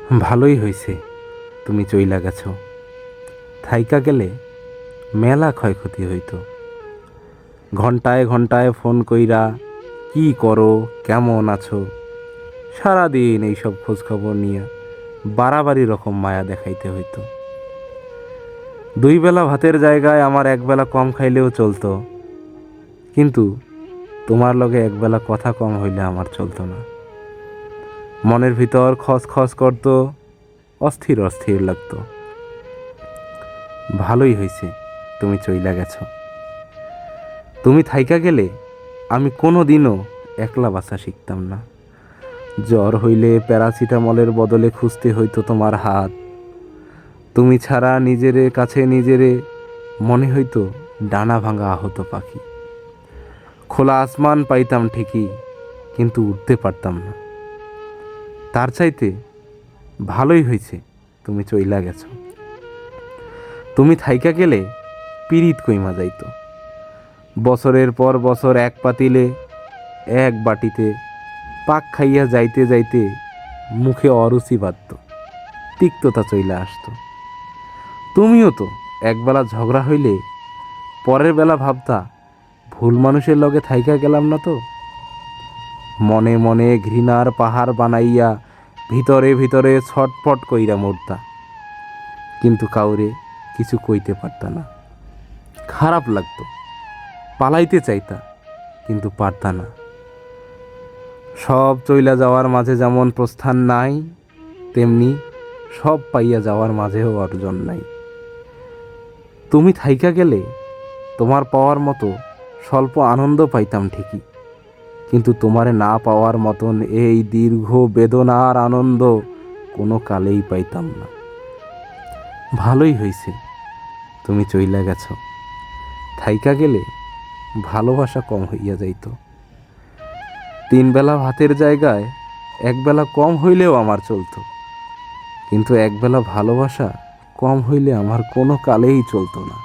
ভালোই হইছে তুমি চইলা গেছ। থাইকা গেলে মেলা ক্ষয়ক্ষতি হইতো। ঘন্টায় ঘন্টায় ফোন কইরা কি করো, কেমন আছো, সারাদিন এইসব খোঁজখবর নিয়ে বাড়াবাড়ি রকম মায়া দেখাইতে হইতো। 2 বেলা ভাতের জায়গায় আমার 1 বেলা কম খাইলেও চলতো, কিন্তু তোমার লগে 1 বেলা কথা কম হইলে আমার চলতো না। মনের ভিতর খস খস করতো, অস্থির অস্থির লাগতো। ভালোই হইছে তুমি চইলা গেছো। তুমি থাইকা গেলে আমি কোনো দিনও একলা বাসা শিখতাম না। জ্বর হইলে প্যারাসিটামলের বদলে খুঁজতে হইতো তোমার হাত। তুমি ছাড়া নিজেরে কাছে নিজেরে মনে হইতো ডানা ভাঙা আহত পাখি। খোলা আসমান পাইতাম ঠিকই, কিন্তু উঠতে পারতাম না। তার চাইতে ভালোই হইছে তুমি চইলা গেছো। তুমি থাইকা গেলে পিরিত কইমা যাইতো। বছরের পর বছর এক পাতিলে এক বাটিতে পাক খাইয়া যাইতে যাইতে মুখে অরুচি বাঁধত, তিক্ততা চইলা আসতো। তুমিও তো 1 বেলা ঝগড়া হইলে পরের বেলা ভাবতা ভুল মানুষের লগে থাইকা গেলাম না তো। মনে মনে ঘৃণার পাহাড় বানাইয়া ভিতরে ভিতরে ছটফট কইরা মরতা, কিন্তু কাউরে কিছু কইতে পারতা না। খারাপ লাগতো, পালাইতে চাইতা, কিন্তু পারতা না। সব চইলা যাওয়ার মাঝে যেমন প্রস্থান নাই, তেমনি সব পাইয়া যাওয়ার মাঝেও অর্জন নাই। তুমি থাইকা গেলে তোমার পাওয়ার মতো স্বল্প আনন্দ পাইতাম ঠিকই, কিন্তু তোমারে না পাওয়ার মতন এই দীর্ঘ বেদনার আনন্দ কোনো কালেই পাইতাম না। ভালোই হইছে তুমি চইলা গেছো। থাইকা গেলে ভালোবাসা কম হইয়া যাইত। 3 বেলা ভাতের জায়গায় 1 বেলা কম হইলেও আমার চলতো, কিন্তু 1 বেলা ভালোবাসা কম হইলে আমার কোনো কালেই চলতো না।